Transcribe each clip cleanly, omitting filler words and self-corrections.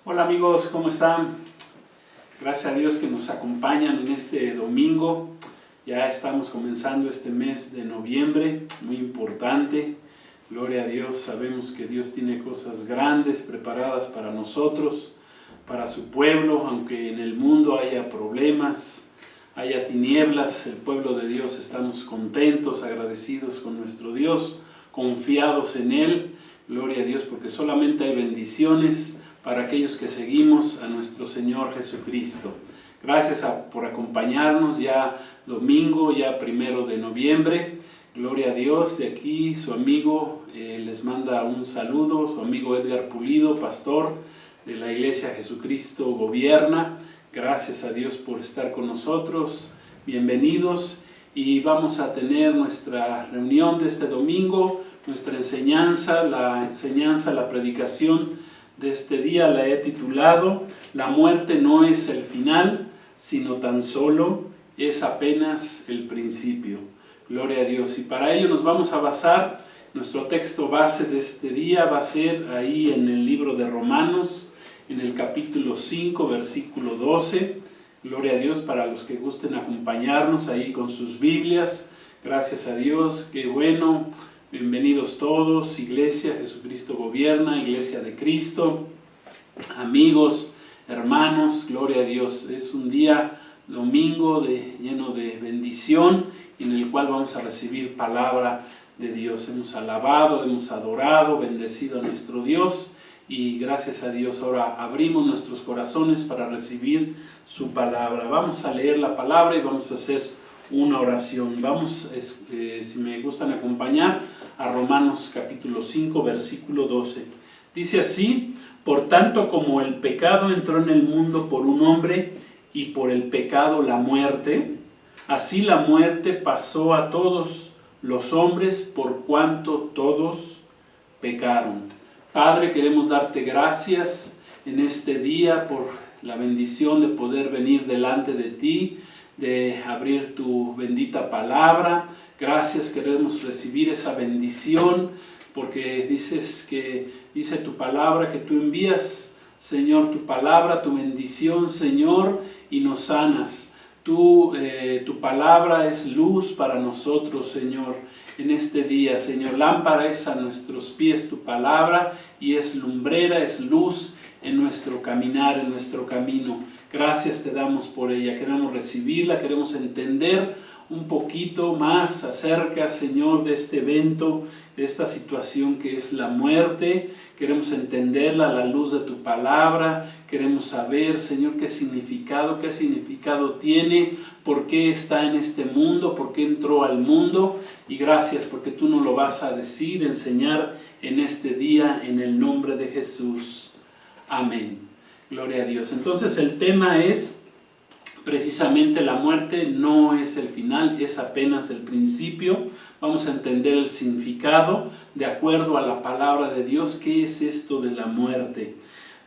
Hola amigos, ¿cómo están? Gracias a Dios que nos acompañan en este domingo. Ya estamos comenzando este mes de noviembre, muy importante. Gloria a Dios, sabemos que Dios tiene cosas grandes preparadas para nosotros, para su pueblo, aunque en el mundo haya problemas, haya tinieblas, el pueblo de Dios estamos contentos, agradecidos con nuestro Dios, confiados en Él. Gloria a Dios, porque solamente hay bendiciones para aquellos que seguimos a nuestro Señor Jesucristo. Gracias por acompañarnos ya domingo, ya 1 de noviembre. Gloria a Dios. De aquí su amigo les manda un saludo, su amigo Edgar Pulido, pastor de la Iglesia Jesucristo Gobierna. Gracias a Dios por estar con nosotros. Bienvenidos y vamos a tener nuestra reunión de este domingo, nuestra enseñanza, la predicación de este día la he titulado La muerte no es el final, sino tan solo es apenas el principio. Gloria a Dios. Y para ello nos vamos a basar, nuestro texto base de este día va a ser ahí en el libro de Romanos, en el capítulo 5, versículo 12. Gloria a Dios, para los que gusten acompañarnos ahí con sus Biblias. Gracias a Dios, qué bueno. Bienvenidos todos, Iglesia Jesucristo Gobierna, Iglesia de Cristo, amigos, hermanos, gloria a Dios. Es un día domingo lleno de bendición, en el cual vamos a recibir palabra de Dios. Hemos alabado, hemos adorado, bendecido a nuestro Dios y gracias a Dios ahora abrimos nuestros corazones para recibir su palabra. Vamos a leer la palabra y vamos a hacer una oración. Vamos, si me gustan acompañar, a Romanos capítulo 5, versículo 12. Dice así: por tanto, como el pecado entró en el mundo por un hombre, y por el pecado la muerte, así la muerte pasó a todos los hombres por cuanto todos pecaron. Padre, queremos darte gracias en este día por la bendición de poder venir delante de ti, de abrir tu bendita palabra. Gracias, queremos recibir esa bendición, porque dice tu palabra que tú envías, Señor, tu palabra, tu bendición, Señor, y nos sanas. Tu palabra es luz para nosotros, Señor, en este día, Señor. Lámpara es a nuestros pies tu palabra, y es lumbrera, es luz en nuestro caminar, en nuestro camino. Gracias te damos por ella, queremos recibirla, queremos entender un poquito más acerca, Señor, de este evento, de esta situación que es la muerte. Queremos entenderla a la luz de tu palabra, queremos saber, Señor, qué significado tiene, por qué está en este mundo, por qué entró al mundo. Y gracias porque tú nos lo vas a decir, enseñar en este día, en el nombre de Jesús. Amén. Gloria a Dios. Entonces el tema es precisamente la muerte no es el final, es apenas el principio. Vamos a entender el significado de acuerdo a la palabra de Dios. ¿Qué es esto de la muerte?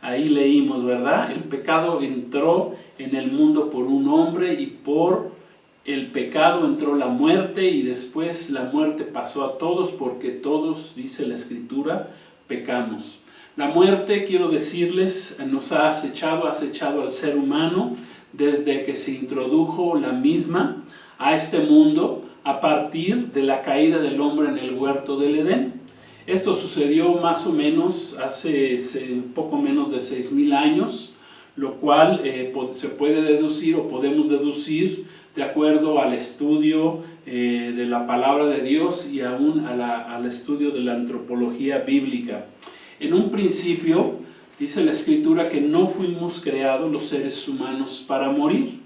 Ahí leímos, ¿verdad? El pecado entró en el mundo por un hombre y por el pecado entró la muerte, y después la muerte pasó a todos porque todos, dice la Escritura, pecamos. La muerte, quiero decirles, nos ha acechado al ser humano desde que se introdujo la misma a este mundo a partir de la caída del hombre en el huerto del Edén. Esto sucedió más o menos hace un poco menos de 6,000 años, lo cual se puede deducir o podemos deducir de acuerdo al estudio de la palabra de Dios y aún al estudio de la antropología bíblica. En un principio, dice la Escritura que no fuimos creados los seres humanos para morir,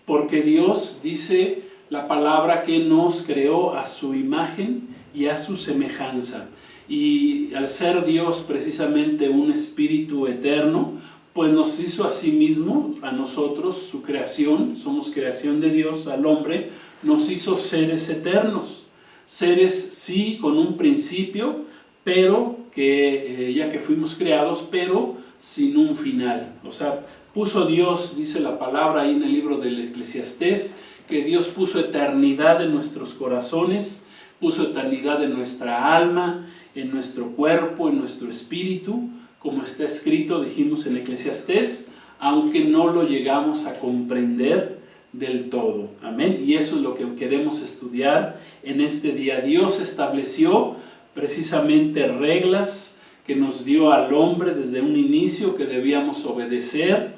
porque Dios, dice la palabra, que nos creó a su imagen y a su semejanza. Y al ser Dios precisamente un espíritu eterno, pues nos hizo a sí mismo, a nosotros, su creación, somos creación de Dios, al hombre, nos hizo seres eternos. Seres, sí, con un principio, pero ya que fuimos creados, pero sin un final. O sea, puso Dios, dice la palabra ahí en el libro del Eclesiastés, que Dios puso eternidad en nuestros corazones, puso eternidad en nuestra alma, en nuestro cuerpo, en nuestro espíritu, como está escrito, dijimos en Eclesiastés, aunque no lo llegamos a comprender del todo. Amén. Y eso es lo que queremos estudiar en este día. Dios estableció precisamente reglas que nos dio al hombre desde un inicio, que debíamos obedecer,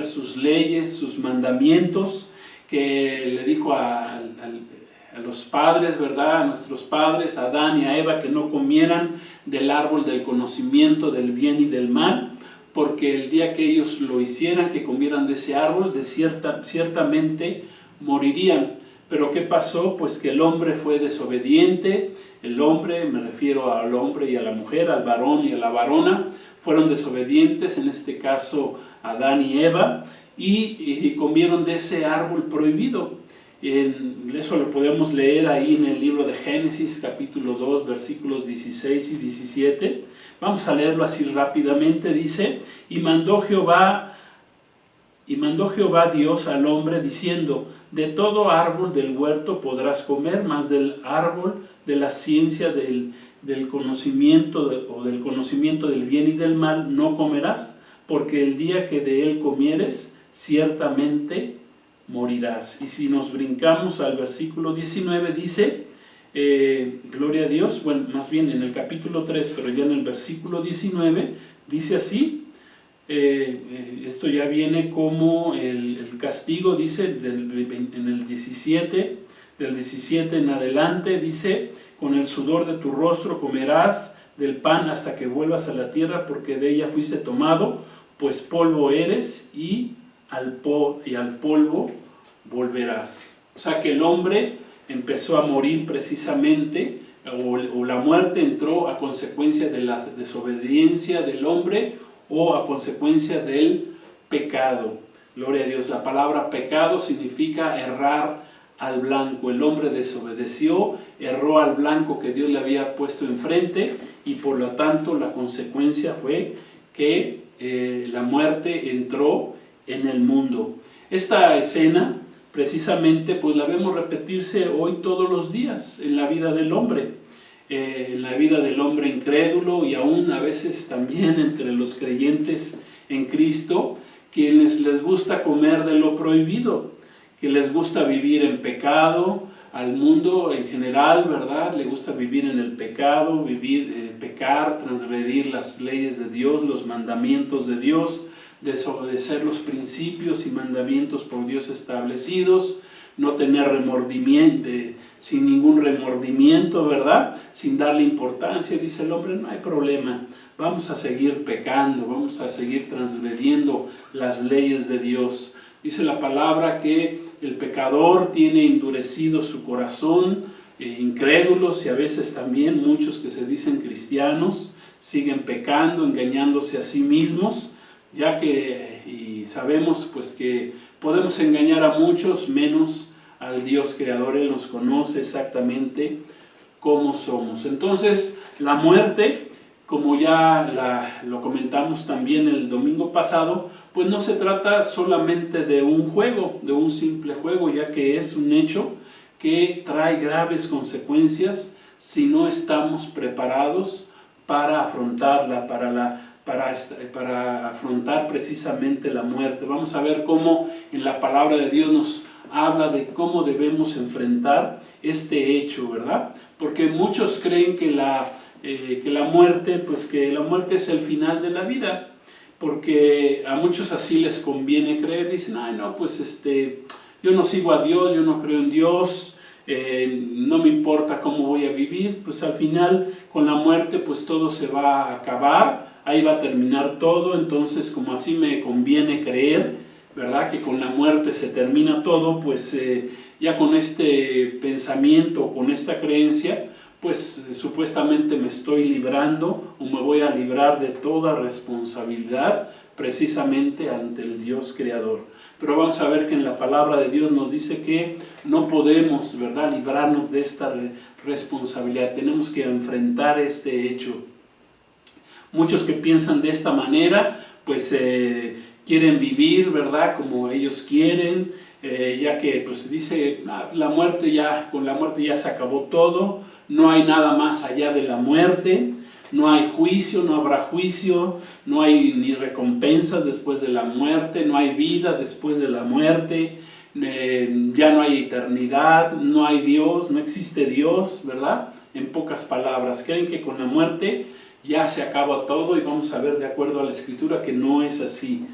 sus leyes, sus mandamientos, que le dijo a los padres, ¿verdad? A nuestros padres, a Adán y a Eva, que no comieran del árbol del conocimiento del bien y del mal, porque el día que ellos lo hicieran, que comieran de ese árbol, ciertamente morirían. Pero ¿qué pasó? Pues que el hombre fue desobediente. El hombre, me refiero al hombre y a la mujer, al varón y a la varona, fueron desobedientes, en este caso Adán y Eva, y comieron de ese árbol prohibido. Eso lo podemos leer ahí en el libro de Génesis, capítulo 2, versículos 16 y 17. Vamos a leerlo así rápidamente. Dice, y mandó Jehová Dios al hombre diciendo, de todo árbol del huerto podrás comer, mas del árbol de la ciencia del conocimiento del conocimiento del bien y del mal no comerás, porque el día que de él comieres, ciertamente morirás. Y si nos brincamos al versículo 19, dice, gloria a Dios, bueno, más bien en el capítulo 3, pero ya en el versículo 19, dice así, esto ya viene como el castigo, dice, en el 17, del 17 en adelante, dice, con el sudor de tu rostro comerás del pan hasta que vuelvas a la tierra, porque de ella fuiste tomado, pues polvo eres y al polvo volverás. O sea que el hombre empezó a morir precisamente, o la muerte entró a consecuencia de la desobediencia del hombre o a consecuencia del pecado. Gloria a Dios. La palabra pecado significa errar al blanco. El hombre desobedeció, erró al blanco que Dios le había puesto enfrente, y por lo tanto la consecuencia fue que la muerte entró en el mundo. Esta escena precisamente pues la vemos repetirse hoy todos los días en la vida del hombre, en la vida del hombre incrédulo, y aún a veces también entre los creyentes en Cristo, quienes les gusta comer de lo prohibido, que les gusta vivir en pecado. Al mundo en general, ¿verdad? Le gusta vivir en el pecado, pecar, transgredir las leyes de Dios, los mandamientos de Dios, desobedecer los principios y mandamientos por Dios establecidos, no tener remordimiento, sin ningún remordimiento, ¿verdad? Sin darle importancia. Dice el hombre, no hay problema, vamos a seguir pecando, vamos a seguir transgrediendo las leyes de Dios. Dice la palabra que el pecador tiene endurecido su corazón, incrédulos, y a veces también muchos que se dicen cristianos siguen pecando, engañándose a sí mismos, ya que y sabemos pues que podemos engañar a muchos menos al Dios creador. Él nos conoce exactamente cómo somos. Entonces la muerte, como ya lo comentamos también el domingo pasado, pues no se trata solamente de un juego, de un simple juego, ya que es un hecho que trae graves consecuencias si no estamos preparados para afrontarla, para afrontar precisamente la muerte. Vamos a ver cómo en la palabra de Dios nos habla de cómo debemos enfrentar este hecho, ¿verdad? Porque muchos creen que la muerte es el final de la vida, porque a muchos así les conviene creer. Dicen, ay no, pues yo no sigo a Dios, yo no creo en Dios, no me importa cómo voy a vivir. Pues al final con la muerte pues todo se va a acabar, ahí va a terminar todo. Entonces, como así me conviene creer, ¿verdad?, que con la muerte se termina todo, pues ya con este pensamiento, con esta creencia, pues supuestamente me estoy librando o me voy a librar de toda responsabilidad precisamente ante el Dios creador. Pero vamos a ver que en la palabra de Dios nos dice que no podemos, ¿verdad?, librarnos de esta responsabilidad. Tenemos que enfrentar este hecho. Muchos que piensan de esta manera, pues quieren vivir, ¿verdad?, como ellos quieren, ya que pues dice, la muerte ya, con la muerte ya se acabó todo, no hay nada más allá de la muerte, no hay juicio, no habrá juicio, no hay ni recompensas después de la muerte, no hay vida después de la muerte, ya no hay eternidad, no hay Dios, no existe Dios, ¿verdad? En pocas palabras, creen que con la muerte ya se acaba todo, y vamos a ver de acuerdo a la Escritura que no es así.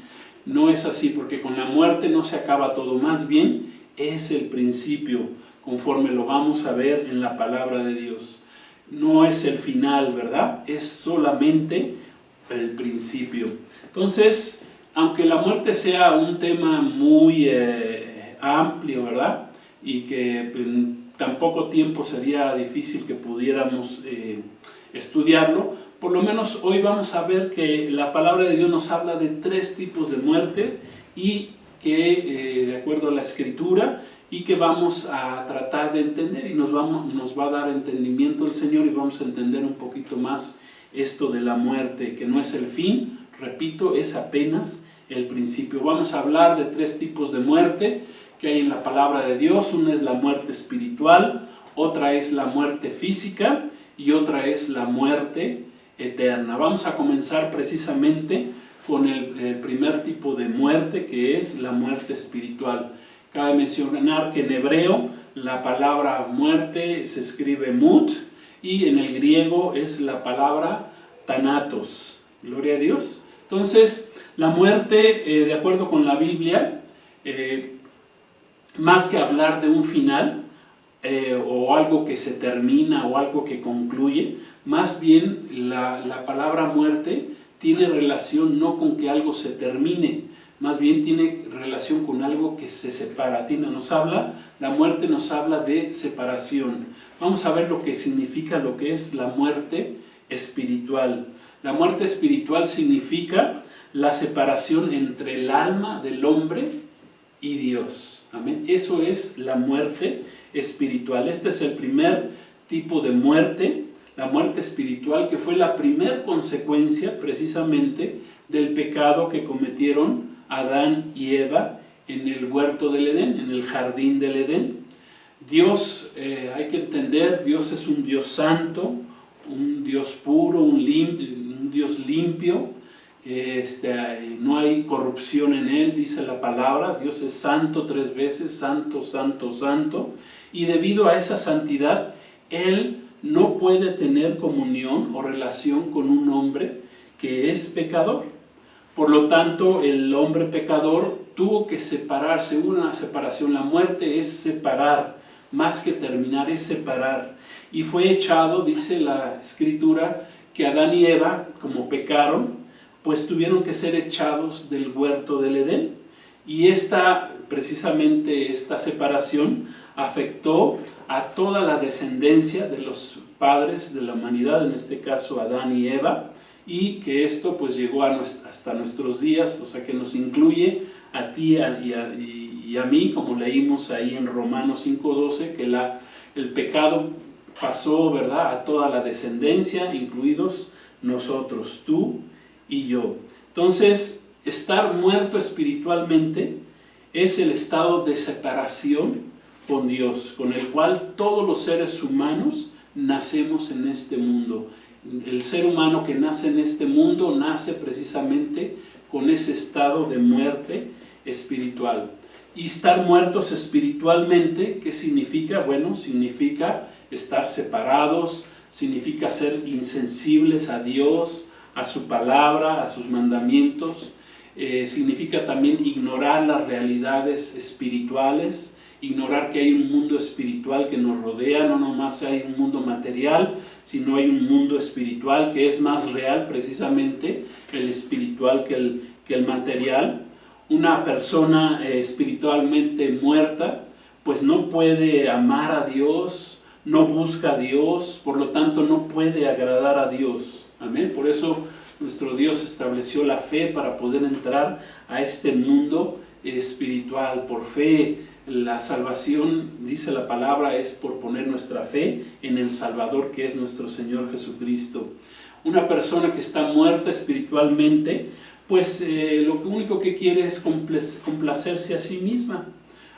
No es así, porque con la muerte no se acaba todo, más bien es el principio, conforme lo vamos a ver en la palabra de Dios. No es el final, ¿verdad? Es solamente el principio. Entonces, aunque la muerte sea un tema muy amplio, ¿verdad? Y que en tan poco tiempo sería difícil que pudiéramos estudiarlo, por lo menos hoy vamos a ver que la palabra de Dios nos habla de 3 tipos de muerte, y que de acuerdo a la Escritura, y que vamos a tratar de entender, y nos va a dar entendimiento el Señor, y vamos a entender un poquito más esto de la muerte, que no es el fin, repito, es apenas el principio. Vamos a hablar de 3 tipos de muerte que hay en la palabra de Dios. Una es la muerte espiritual, otra es la muerte física, y otra es la muerte eterna. Vamos a comenzar precisamente con el primer tipo de muerte, que es la muerte espiritual. Cabe mencionar que en hebreo la palabra muerte se escribe mut, y en el griego es la palabra thanatos. Gloria a Dios. Entonces, la muerte, de acuerdo con la Biblia, más que hablar de un final, o algo que se termina o algo que concluye, más bien la palabra muerte tiene relación no con que algo se termine, más bien tiene relación con algo que se separa. La muerte nos habla de separación. Vamos a ver lo que significa, lo que es la muerte espiritual. La muerte espiritual significa la separación entre el alma del hombre y Dios. Amén. Eso es la muerte espiritual. Este es el primer tipo de muerte, la muerte espiritual, que fue la primer consecuencia precisamente del pecado que cometieron Adán y Eva en el huerto del Edén, en el jardín del Edén. Dios, hay que entender, Dios es un Dios santo, un Dios puro, un Dios limpio, que no hay corrupción en Él, dice la palabra. Dios es santo 3 veces, santo, santo, santo, y debido a esa santidad, Él no puede tener comunión o relación con un hombre que es pecador. Por lo tanto, el hombre pecador tuvo que separarse, una separación. La muerte es separar, más que terminar, es separar. Y fue echado, dice la Escritura, que Adán y Eva, como pecaron, pues tuvieron que ser echados del huerto del Edén. Y precisamente esta separación afectó a toda la descendencia de los padres de la humanidad, en este caso Adán y Eva, y que esto pues llegó hasta nuestros días, o sea que nos incluye a ti y a mí, como leímos ahí en Romanos 5:12, que el pecado pasó, ¿verdad?, a toda la descendencia, incluidos nosotros, tú y yo. Entonces, estar muerto espiritualmente es el estado de separación con Dios, con el cual todos los seres humanos nacemos en este mundo. El ser humano que nace en este mundo nace precisamente con ese estado de muerte espiritual. Y estar muertos espiritualmente, ¿qué significa? Bueno, significa estar separados, significa ser insensibles a Dios, a su palabra, a sus mandamientos. Significa también ignorar las realidades espirituales, ignorar que hay un mundo espiritual que nos rodea, no nomás hay un mundo material, sino hay un mundo espiritual que es más real, precisamente el espiritual que el material. Una persona espiritualmente muerta, pues no puede amar a Dios, no busca a Dios, por lo tanto no puede agradar a Dios. Amén. Por eso nuestro Dios estableció la fe para poder entrar a este mundo espiritual. Por fe, la salvación, dice la palabra, es por poner nuestra fe en el Salvador, que es nuestro Señor Jesucristo. Una persona que está muerta espiritualmente, pues lo único que quiere es complacerse a sí misma,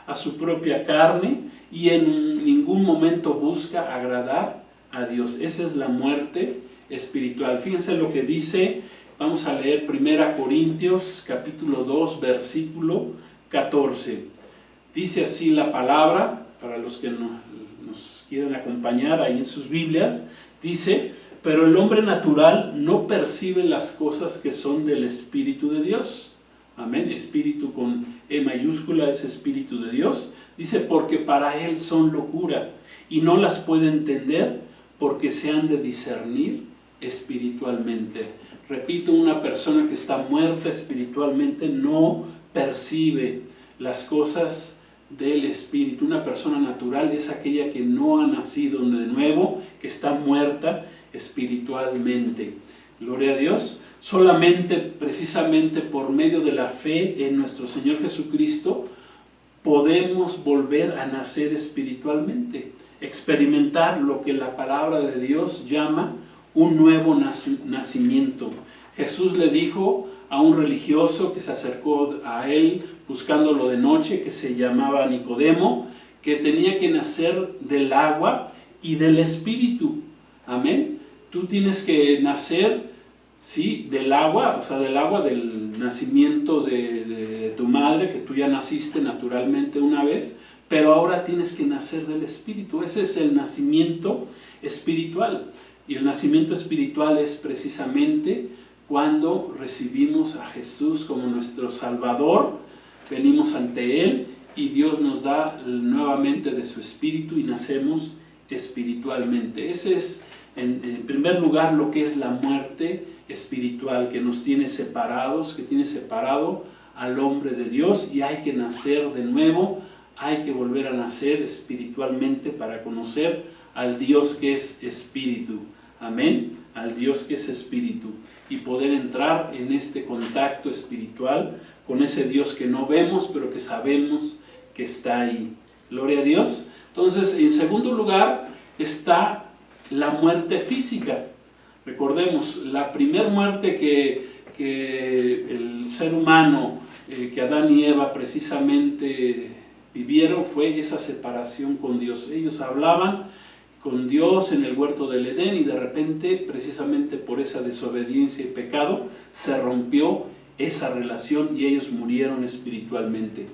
a su propia carne, y en ningún momento busca agradar a Dios. Esa es la muerte espiritual. Fíjense lo que dice, vamos a leer 1 Corintios capítulo 2, versículo 14. Dice así la palabra, para los que nos quieren acompañar ahí en sus Biblias, dice: pero el hombre natural no percibe las cosas que son del Espíritu de Dios. Amén. Espíritu con E mayúscula es Espíritu de Dios. Dice, porque para él son locura y no las puede entender porque se han de discernir espiritualmente. Repito, una persona que está muerta espiritualmente no percibe las cosas del Espíritu. Una persona natural es aquella que no ha nacido de nuevo, que está muerta espiritualmente. Gloria a Dios. Solamente, precisamente por medio de la fe en nuestro Señor Jesucristo, podemos volver a nacer espiritualmente, experimentar lo que la palabra de Dios llama un nuevo nacimiento. Jesús le dijo a un religioso que se acercó a él buscándolo de noche, que se llamaba Nicodemo, que tenía que nacer del agua y del Espíritu. Amén. Tú tienes que nacer, sí, del agua, o sea, del nacimiento de tu madre, que tú ya naciste naturalmente una vez, pero ahora tienes que nacer del Espíritu. Ese es el nacimiento espiritual. Y el nacimiento espiritual es precisamente cuando recibimos a Jesús como nuestro Salvador, venimos ante Él y Dios nos da nuevamente de su Espíritu y nacemos espiritualmente. Ese es, en primer lugar, lo que es la muerte espiritual, que nos tiene separados, que tiene separado al hombre de Dios, y hay que nacer de nuevo, hay que volver a nacer espiritualmente para conocer al Dios que es Espíritu. Amén. Al Dios que es Espíritu, y poder entrar en este contacto espiritual con ese Dios que no vemos, pero que sabemos que está ahí. Gloria a Dios. Entonces, en segundo lugar está la muerte física. Recordemos, la primera muerte que el ser humano, que Adán y Eva precisamente vivieron, fue esa separación con Dios. Ellos hablaban con Dios en el huerto del Edén y de repente, precisamente por esa desobediencia y pecado, se rompió esa relación y ellos murieron espiritualmente.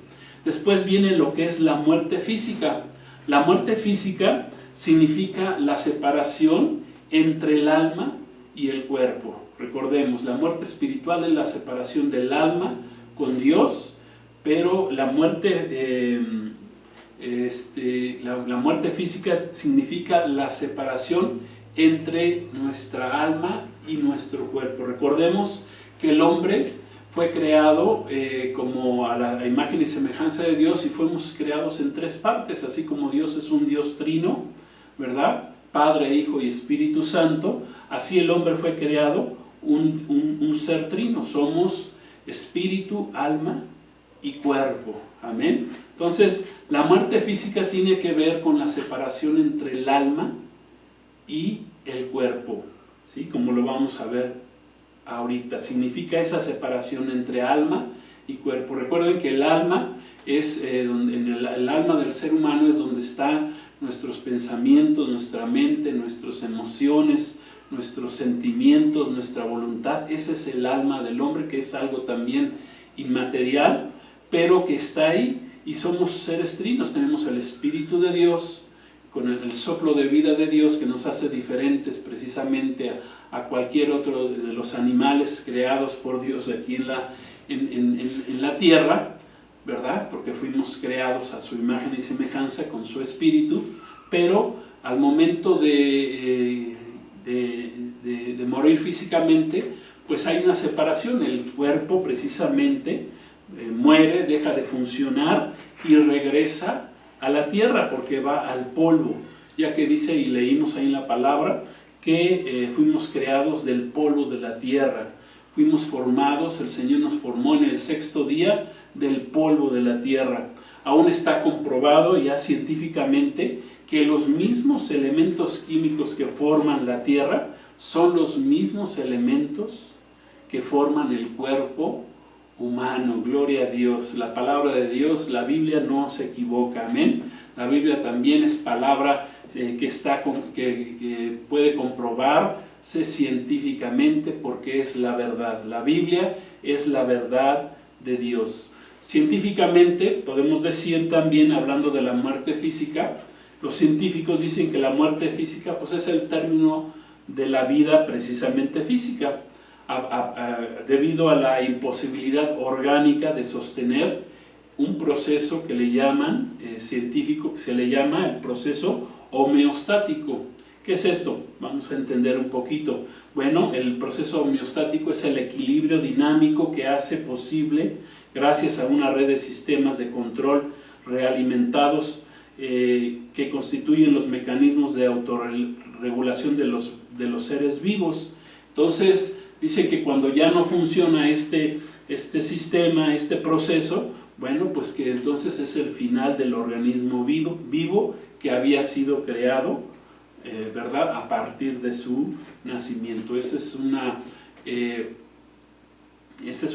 Después viene lo que es la muerte física. La muerte física significa la separación entre el alma y el cuerpo. Recordemos, la muerte espiritual es la separación del alma con Dios, pero la muerte la muerte física significa la separación entre nuestra alma y nuestro cuerpo. Recordemos que el hombre fue creado como a la imagen y semejanza de Dios, y fuimos creados en tres partes, así como Dios es un Dios trino, ¿verdad? Padre, Hijo y Espíritu Santo, así el hombre fue creado un ser trino. Somos espíritu, alma y cuerpo. Amén. Entonces, la muerte física tiene que ver con la separación entre el alma y el cuerpo, ¿sí? Como lo vamos a ver ahorita. Significa esa separación entre alma y cuerpo. Recuerden que el alma es, el alma del ser humano es donde están nuestros pensamientos, nuestra mente, nuestras emociones, nuestros sentimientos, nuestra voluntad. Ese es el alma del hombre, que es algo también inmaterial, pero que está ahí, y somos seres trinos. Tenemos el Espíritu de Dios, con el soplo de vida de Dios, que nos hace diferentes precisamente a cualquier otro de los animales creados por Dios aquí en la tierra, ¿verdad? Porque fuimos creados a su imagen y semejanza con su Espíritu, pero al momento de morir físicamente, pues hay una separación. El cuerpo precisamente muere, deja de funcionar y regresa a la tierra, porque va al polvo, ya que dice, y leímos ahí en la palabra, que fuimos creados del polvo de la tierra, fuimos formados, el Señor nos formó en el sexto día del polvo de la tierra. Aún está comprobado ya científicamente que los mismos elementos químicos que forman la tierra son los mismos elementos que forman el cuerpo humano. Gloria a Dios. La palabra de Dios, la Biblia, no se equivoca. Amén. La Biblia también es palabra que puede comprobarse científicamente porque es la verdad. La Biblia es la verdad de Dios. Científicamente podemos decir también, hablando de la muerte física, los científicos dicen que la muerte física pues es el término de la vida precisamente física, debido a la imposibilidad orgánica de sostener un proceso que le llaman, científico, que se le llama el proceso homeostático. ¿Qué es esto? Vamos a entender un poquito. Bueno, el proceso homeostático es el equilibrio dinámico que hace posible, gracias a una red de sistemas de control realimentados, que constituyen los mecanismos de autorregulación de los seres vivos. Entonces, dice que cuando ya no funciona este sistema, este proceso, bueno, pues que entonces es el final del organismo vivo que había sido creado, ¿verdad?, a partir de su nacimiento. Esa es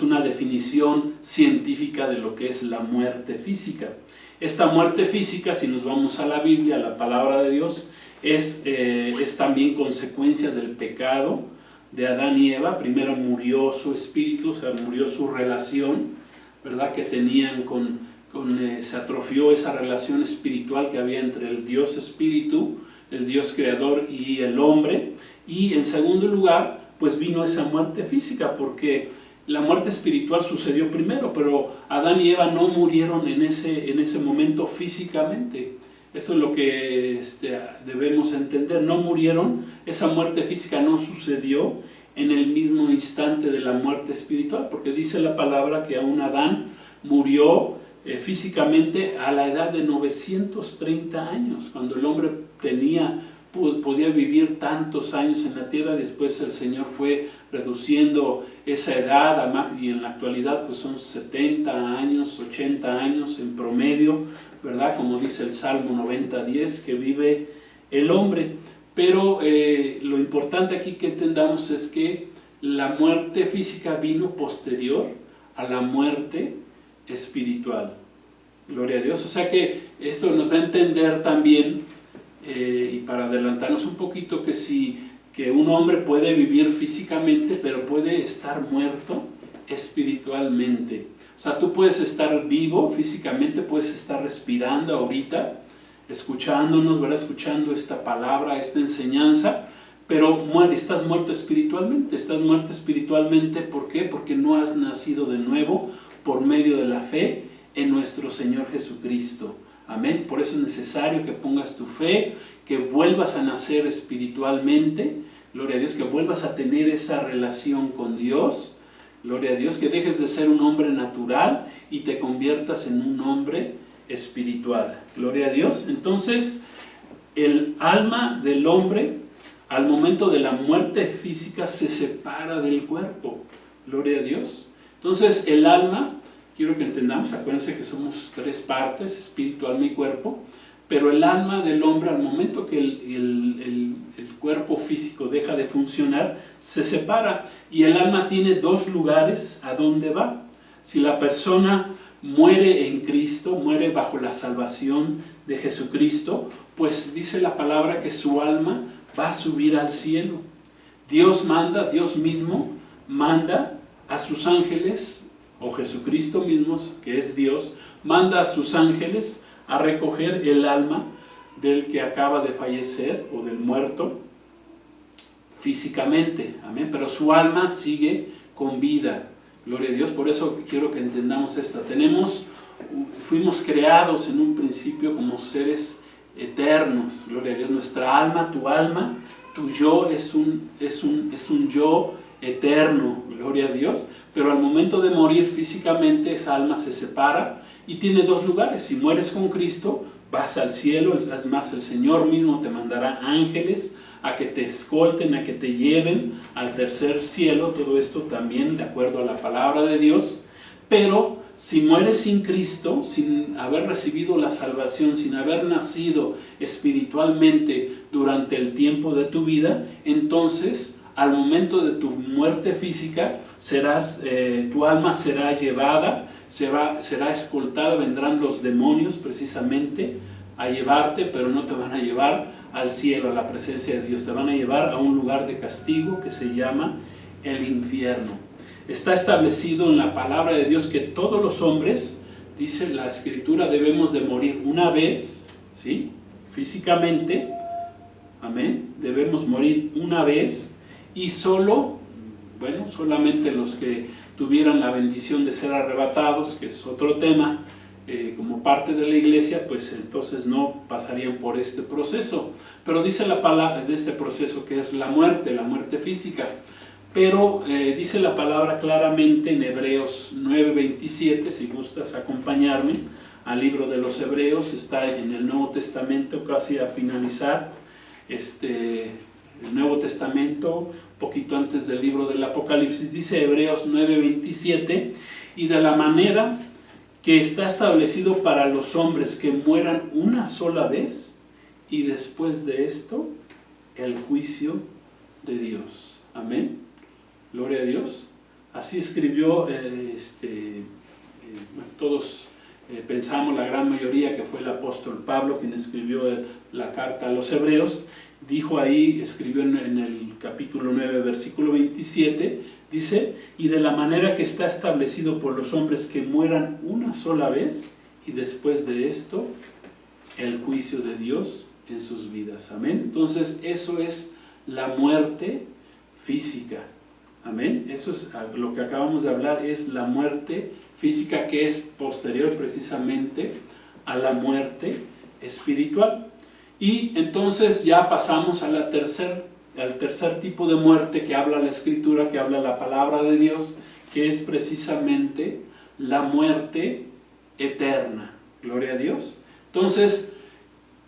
una definición científica de lo que es la muerte física. Esta muerte física, si nos vamos a la Biblia, a la palabra de Dios, es también consecuencia del pecado de Adán y Eva. Primero murió su espíritu, o sea, murió su relación, ¿verdad?, que tenían se atrofió esa relación espiritual que había entre el Dios Espíritu, el Dios Creador y el hombre. Y en segundo lugar, pues vino esa muerte física, porque la muerte espiritual sucedió primero, pero Adán y Eva no murieron en ese momento físicamente. Esto es lo que debemos entender. No murieron, esa muerte física no sucedió en el mismo instante de la muerte espiritual, porque dice la palabra que aún Adán murió físicamente a la edad de 930 años, cuando el hombre podía vivir tantos años en la tierra. Después el Señor fue reduciendo esa edad y en la actualidad pues son 70 años, 80 años en promedio, ¿verdad?, como dice el Salmo 90:10, que vive el hombre. Pero lo importante aquí que entendamos es que la muerte física vino posterior a la muerte espiritual. Gloria a Dios. O sea que esto nos da a entender también, y para adelantarnos un poquito, que un hombre puede vivir físicamente, pero puede estar muerto espiritualmente. O sea, tú puedes estar vivo físicamente, puedes estar respirando ahorita, escuchándonos, ¿verdad?, escuchando esta palabra, esta enseñanza, pero estás muerto espiritualmente. Estás muerto espiritualmente, ¿por qué? Porque no has nacido de nuevo por medio de la fe en nuestro Señor Jesucristo. Amén. Por eso es necesario que pongas tu fe, que vuelvas a nacer espiritualmente, gloria a Dios, que vuelvas a tener esa relación con Dios, gloria a Dios, que dejes de ser un hombre natural y te conviertas en un hombre espiritual, gloria a Dios. Entonces, el alma del hombre, al momento de la muerte física, se separa del cuerpo, gloria a Dios. Entonces, el alma, quiero que entendamos, acuérdense que somos tres partes, espíritu, alma y cuerpo, pero el alma del hombre, al momento que el cuerpo físico deja de funcionar, se separa, y el alma tiene dos lugares a donde va. Si la persona muere en Cristo, muere bajo la salvación de Jesucristo, pues dice la palabra que su alma va a subir al cielo. Dios mismo manda a sus ángeles, o Jesucristo mismo, que es Dios, manda a sus ángeles a recoger el alma del que acaba de fallecer o del muerto físicamente, amén, pero su alma sigue con vida, gloria a Dios. Por eso quiero que entendamos esto. Fuimos creados en un principio como seres eternos, gloria a Dios. Nuestra alma, tu yo es un yo eterno, gloria a Dios. Pero al momento de morir físicamente, esa alma se separa y tiene dos lugares. Si mueres con Cristo, vas al cielo. Es más, el Señor mismo te mandará ángeles a que te escolten, a que te lleven al tercer cielo. Todo esto también de acuerdo a la palabra de Dios. Pero si mueres sin Cristo, sin haber recibido la salvación, sin haber nacido espiritualmente durante el tiempo de tu vida, entonces al momento de tu muerte física, tu alma será llevada, será escoltada, vendrán los demonios precisamente a llevarte, pero no te van a llevar al cielo, a la presencia de Dios. Te van a llevar a un lugar de castigo que se llama el infierno. Está establecido en la palabra de Dios que todos los hombres, dice la Escritura, debemos de morir una vez, ¿sí? Físicamente, amén, debemos morir una vez, y solamente los que tuvieran la bendición de ser arrebatados, que es otro tema, como parte de la iglesia, pues entonces no pasarían por este proceso. Pero dice la palabra de este proceso que es la muerte física. Pero dice la palabra claramente en Hebreos 9:27, si gustas acompañarme al libro de los Hebreos, está en el Nuevo Testamento, casi a finalizar el Nuevo Testamento, un poquito antes del libro del Apocalipsis. Dice Hebreos 9:27, y de la manera que está establecido para los hombres que mueran una sola vez, y después de esto, el juicio de Dios. Amén. Gloria a Dios. Así escribió, todos pensamos, la gran mayoría, que fue el apóstol Pablo quien escribió la carta a los Hebreos. Dijo ahí, escribió en el capítulo 9, versículo 27, dice, y de la manera que está establecido por los hombres que mueran una sola vez, y después de esto, el juicio de Dios en sus vidas. Amén. Entonces, eso es la muerte física. Amén. Eso es lo que acabamos de hablar, es la muerte física, que es posterior precisamente a la muerte espiritual. Y entonces ya pasamos al tercer tipo de muerte que habla la Escritura, que habla la palabra de Dios, que es precisamente la muerte eterna. Gloria a Dios. Entonces,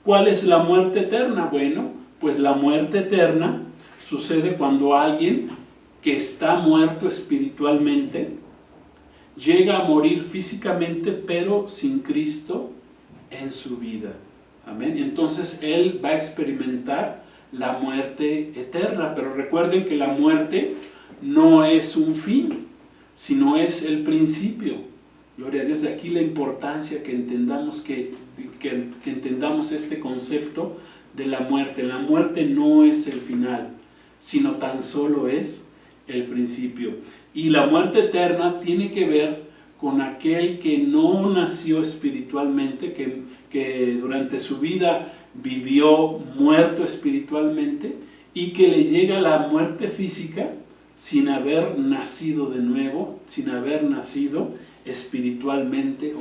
¿cuál es la muerte eterna? Bueno, pues la muerte eterna sucede cuando alguien que está muerto espiritualmente llega a morir físicamente, pero sin Cristo en su vida. Amén. Entonces él va a experimentar la muerte eterna. Pero recuerden que la muerte no es un fin, sino es el principio. Gloria a Dios. De aquí la importancia que entendamos, que entendamos este concepto de la muerte. La muerte no es el final, sino tan solo es el principio. Y la muerte eterna tiene que ver con aquel que no nació espiritualmente, que durante su vida vivió muerto espiritualmente, y que le llega la muerte física sin haber nacido de nuevo, sin haber nacido espiritualmente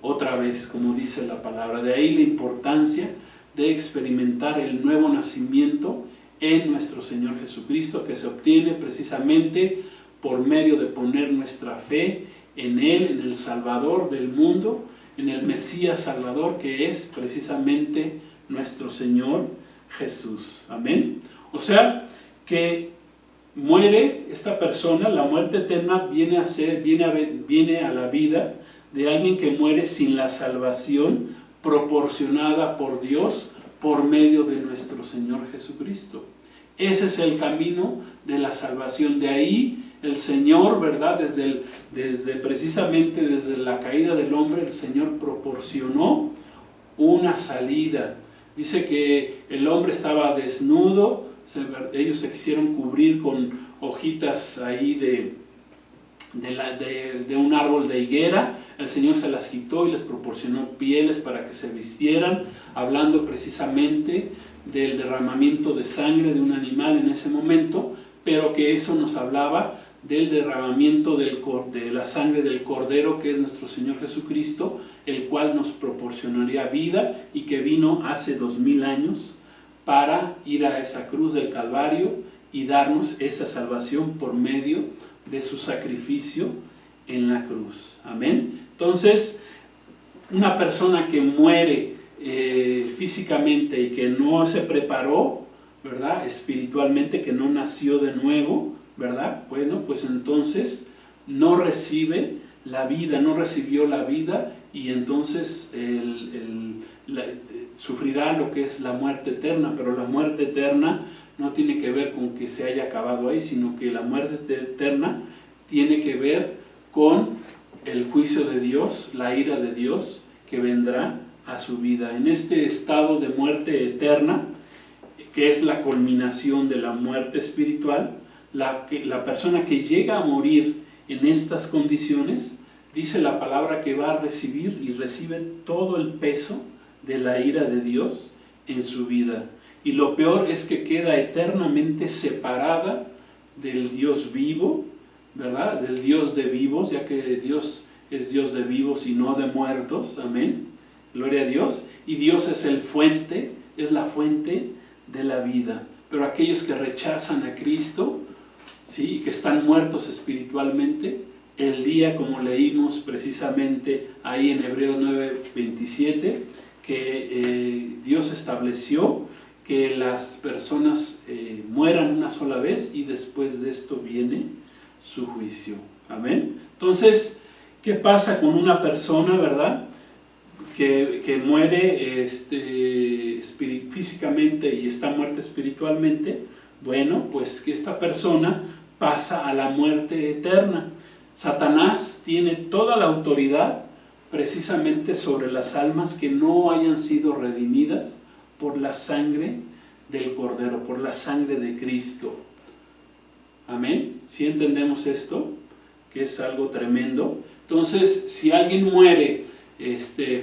otra vez, como dice la palabra. De ahí la importancia de experimentar el nuevo nacimiento en nuestro Señor Jesucristo, que se obtiene precisamente por medio de poner nuestra fe en Él, en el Salvador del mundo, en el Mesías Salvador, que es precisamente nuestro Señor Jesús. Amén. O sea, que muere esta persona, la muerte eterna viene a la vida de alguien que muere sin la salvación proporcionada por Dios por medio de nuestro Señor Jesucristo. Ese es el camino de la salvación. De ahí el Señor, ¿verdad? Precisamente desde la caída del hombre, el Señor proporcionó una salida. Dice que el hombre estaba desnudo, ellos se quisieron cubrir con hojitas ahí de un árbol de higuera. El Señor se las quitó y les proporcionó pieles para que se vistieran, hablando precisamente del derramamiento de sangre de un animal en ese momento, pero que eso nos hablaba del derramamiento de la sangre del Cordero, que es nuestro Señor Jesucristo, el cual nos proporcionaría vida, y que vino hace 2000 años para ir a esa cruz del Calvario y darnos esa salvación por medio de su sacrificio en la cruz. Amén. Entonces, una persona que muere físicamente y que no se preparó, ¿verdad?, espiritualmente, que no nació de nuevo, ¿verdad? Bueno, pues entonces no recibe la vida, no recibió la vida, y entonces sufrirá lo que es la muerte eterna. Pero la muerte eterna no tiene que ver con que se haya acabado ahí, sino que la muerte eterna tiene que ver con el juicio de Dios, la ira de Dios que vendrá a su vida. En este estado de muerte eterna, que es la culminación de la muerte espiritual, la persona que llega a morir en estas condiciones, dice la palabra que va a recibir y recibe todo el peso de la ira de Dios en su vida. Y lo peor es que queda eternamente separada del Dios vivo, ¿verdad? Del Dios de vivos, ya que Dios es Dios de vivos y no de muertos, amén, gloria a Dios, y Dios es la fuente de la vida. Pero aquellos que rechazan a Cristo, ¿sí?, que están muertos espiritualmente, el día, como leímos precisamente ahí en Hebreos 9:27, que Dios estableció que las personas mueran una sola vez y después de esto viene su juicio. Amén. Entonces, ¿qué pasa con una persona, verdad, que muere físicamente y está muerta espiritualmente? Bueno, pues que esta persona pasa a la muerte eterna. Satanás tiene toda la autoridad precisamente sobre las almas que no hayan sido redimidas por la sangre del Cordero, por la sangre de Cristo. Amén. ¿Sí entendemos esto? Que es algo tremendo. Entonces, si alguien muere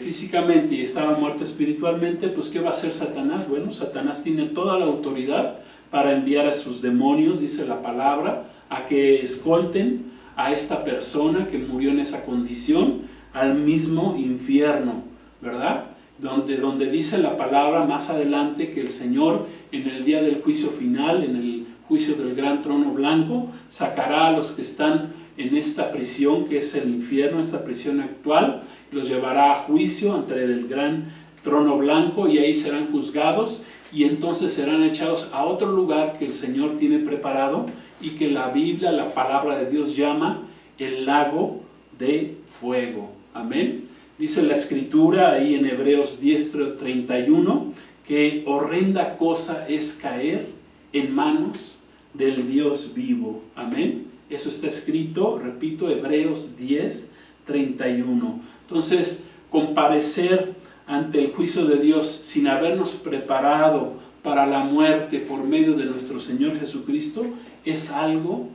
físicamente y estaba muerto espiritualmente, pues ¿qué va a hacer Satanás? Bueno, Satanás tiene toda la autoridad para enviar a sus demonios, dice la palabra, a que escolten a esta persona que murió en esa condición al mismo infierno, ¿verdad? Donde dice la palabra más adelante que el Señor en el día del juicio final, en el juicio del gran trono blanco, sacará a los que están en esta prisión que es el infierno, esta prisión actual, los llevará a juicio ante el gran trono blanco y ahí serán juzgados y entonces serán echados a otro lugar que el Señor tiene preparado y que la Biblia, la palabra de Dios llama el lago de fuego. Amén. Dice la Escritura ahí en Hebreos 10:31 que horrenda cosa es caer en manos del Dios vivo. Amén. Eso está escrito, repito, Hebreos 10:31. Entonces, comparecer ante el juicio de Dios sin habernos preparado para la muerte por medio de nuestro Señor Jesucristo es algo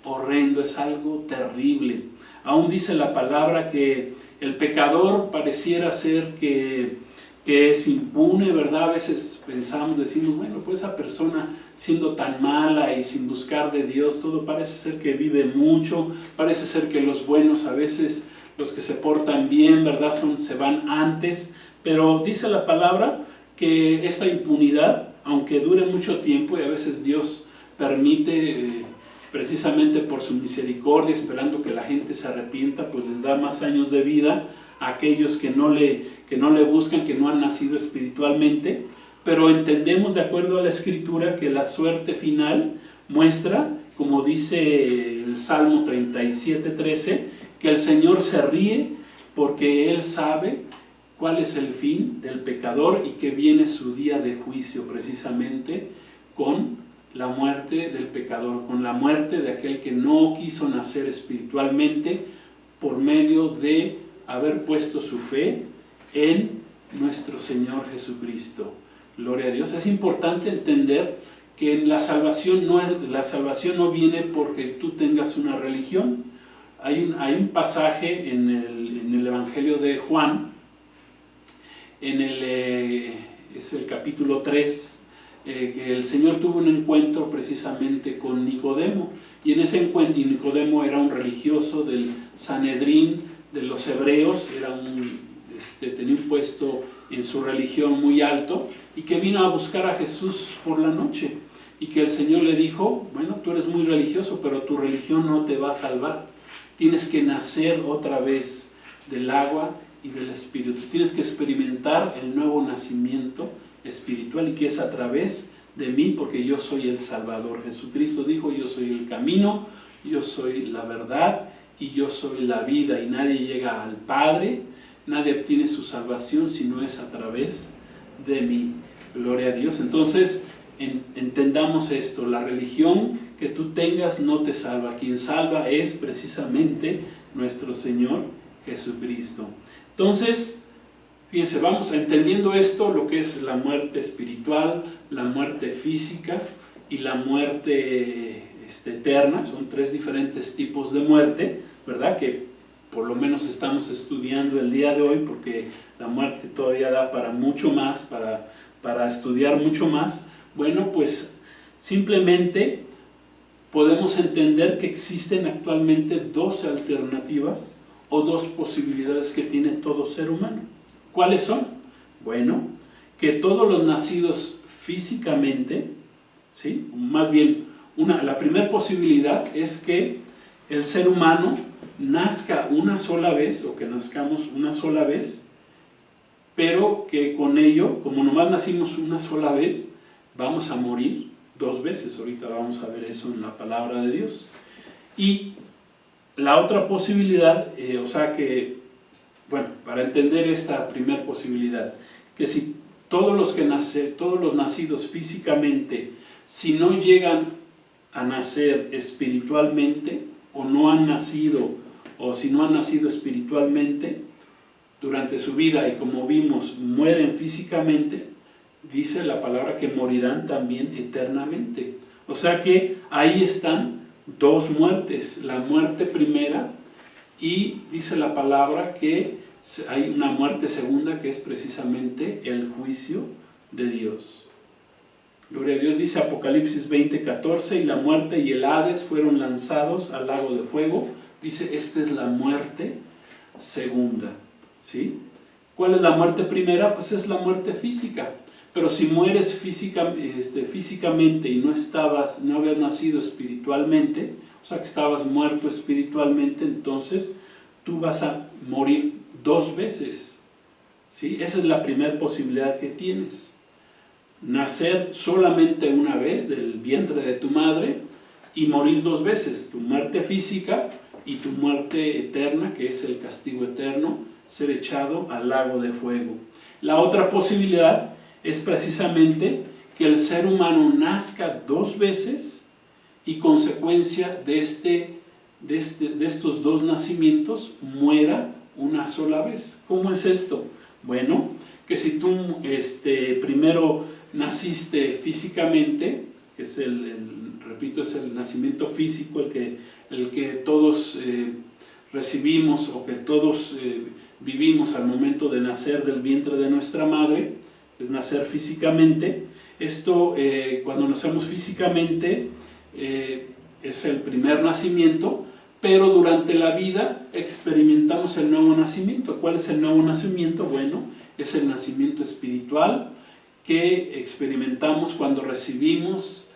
horrendo, es algo terrible. Aún dice la palabra que el pecador pareciera ser que es impune, ¿verdad? A veces pensamos, decimos, bueno, pues esa persona siendo tan mala y sin buscar de Dios, todo parece ser que vive mucho, parece ser que los buenos a veces, los que se portan bien, ¿verdad? Se van antes, pero dice la palabra que esta impunidad, aunque dure mucho tiempo y a veces Dios permite precisamente por su misericordia, esperando que la gente se arrepienta, pues les da más años de vida a aquellos que no le buscan, que no han nacido espiritualmente, pero entendemos de acuerdo a la Escritura que la suerte final muestra, como dice el Salmo 37:13, que el Señor se ríe porque Él sabe cuál es el fin del pecador y que viene su día de juicio precisamente con la muerte del pecador, con la muerte de aquel que no quiso nacer espiritualmente por medio de haber puesto su fe en nuestro Señor Jesucristo. Gloria a Dios. Es importante entender que la salvación no viene porque tú tengas una religión. Hay un pasaje en el Evangelio de Juan, es el capítulo 3, que el Señor tuvo un encuentro precisamente con Nicodemo, y en ese encuentro, Nicodemo era un religioso del Sanedrín de los hebreos, tenía un puesto en su religión muy alto, y que vino a buscar a Jesús por la noche, y que el Señor le dijo, bueno, tú eres muy religioso, pero tu religión no te va a salvar, tienes que nacer otra vez del agua y del Espíritu, tienes que experimentar el nuevo nacimiento espiritual, y que es a través de mí, porque yo soy el Salvador. Jesucristo dijo, yo soy el camino, yo soy la verdad y yo soy la vida, y nadie llega al Padre, nadie obtiene su salvación si no es a través de mí. Gloria a Dios. Entonces entendamos esto, la religión que tú tengas no te salva, quien salva es precisamente nuestro Señor Jesucristo. Entonces, Fíjense, vamos entendiendo esto, lo que es la muerte espiritual, la muerte física y la muerte eterna. Son tres diferentes tipos de muerte, ¿verdad? Que por lo menos estamos estudiando el día de hoy, porque la muerte todavía da para mucho más, para estudiar mucho más. Bueno, pues simplemente podemos entender que existen actualmente dos alternativas o dos posibilidades que tiene todo ser humano. ¿Cuáles son? Bueno, que todos los nacidos físicamente, ¿sí? Más bien, la primera posibilidad es que el ser humano nazca una sola vez, o que nazcamos una sola vez, pero que con ello, como nomás nacimos una sola vez, vamos a morir dos veces. Ahorita vamos a ver eso en la palabra de Dios. Y la otra posibilidad, para entender esta primera posibilidad, que si todos los nacidos físicamente, si no llegan a nacer espiritualmente, o no han nacido, o si no han nacido espiritualmente durante su vida, y como vimos, mueren físicamente, dice la palabra que morirán también eternamente. O sea que ahí están dos muertes, la muerte primera, y dice la palabra que hay una muerte segunda, que es precisamente el juicio de Dios. Gloria a Dios. Dice Apocalipsis 20:14, y la muerte y el Hades fueron lanzados al lago de fuego. Dice, esta es la muerte segunda, ¿sí? ¿Cuál es la muerte primera? Pues es la muerte física. Pero si mueres físicamente y no habías nacido espiritualmente, o sea que estabas muerto espiritualmente, entonces tú vas a morir dos veces, ¿sí? Esa es la primera posibilidad que tienes. Nacer solamente una vez del vientre de tu madre y morir dos veces, tu muerte física y tu muerte eterna, que es el castigo eterno, ser echado al lago de fuego. La otra posibilidad es precisamente que el ser humano nazca dos veces y consecuencia de estos dos nacimientos muera una sola vez. ¿Cómo es esto? Bueno, que si tú primero naciste físicamente, que es repito, es el nacimiento físico, el que todos recibimos, o que todos vivimos al momento de nacer del vientre de nuestra madre, es nacer físicamente. Esto, cuando nacemos físicamente, es el primer nacimiento, pero durante la vida experimentamos el nuevo nacimiento. ¿Cuál es el nuevo nacimiento? Bueno, es el nacimiento espiritual que experimentamos cuando recibimos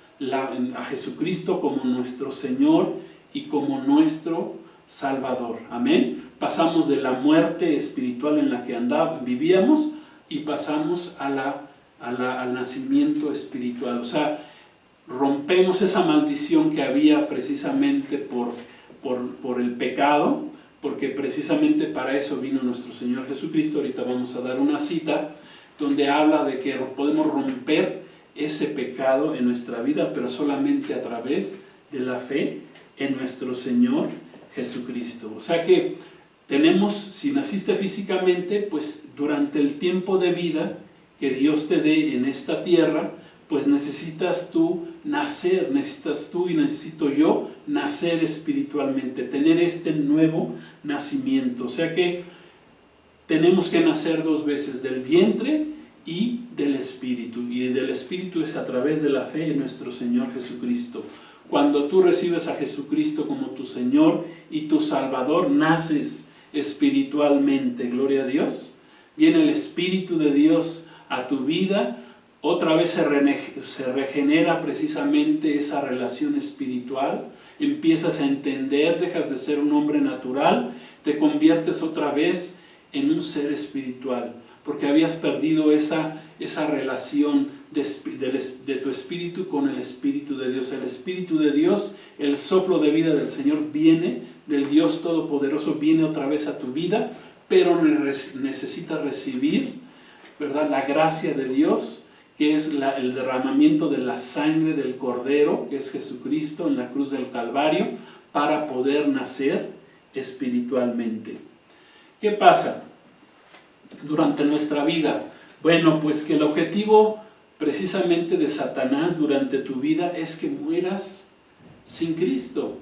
a Jesucristo como nuestro Señor y como nuestro Salvador. Amén. Pasamos de la muerte espiritual en la que vivíamos y pasamos al nacimiento espiritual. O sea, rompemos esa maldición que había precisamente por el pecado, porque precisamente para eso vino nuestro Señor Jesucristo. Ahorita vamos a dar una cita donde habla de que podemos romper ese pecado en nuestra vida, pero solamente a través de la fe en nuestro Señor Jesucristo. O sea que si naciste físicamente, pues durante el tiempo de vida que Dios te dé en esta tierra, pues necesitas tú nacer, necesitas tú y necesito yo nacer espiritualmente, tener este nuevo nacimiento. O sea que tenemos que nacer dos veces, del vientre y del Espíritu. Y del Espíritu es a través de la fe en nuestro Señor Jesucristo. Cuando tú recibes a Jesucristo como tu Señor y tu Salvador, naces espiritualmente, gloria a Dios. Viene el Espíritu de Dios a tu vida, otra vez se regenera precisamente esa relación espiritual, empiezas a entender, dejas de ser un hombre natural, te conviertes otra vez en un ser espiritual, porque habías perdido esa relación de tu espíritu con el Espíritu de Dios. El Espíritu de Dios, el soplo de vida del Señor viene, del Dios Todopoderoso, viene otra vez a tu vida, pero necesitas recibir, ¿verdad?, la gracia de Dios, que es el derramamiento de la sangre del Cordero, que es Jesucristo en la cruz del Calvario, para poder nacer espiritualmente. ¿Qué pasa? durante nuestra vida? Bueno, pues que el objetivo precisamente de Satanás durante tu vida es que mueras sin Cristo,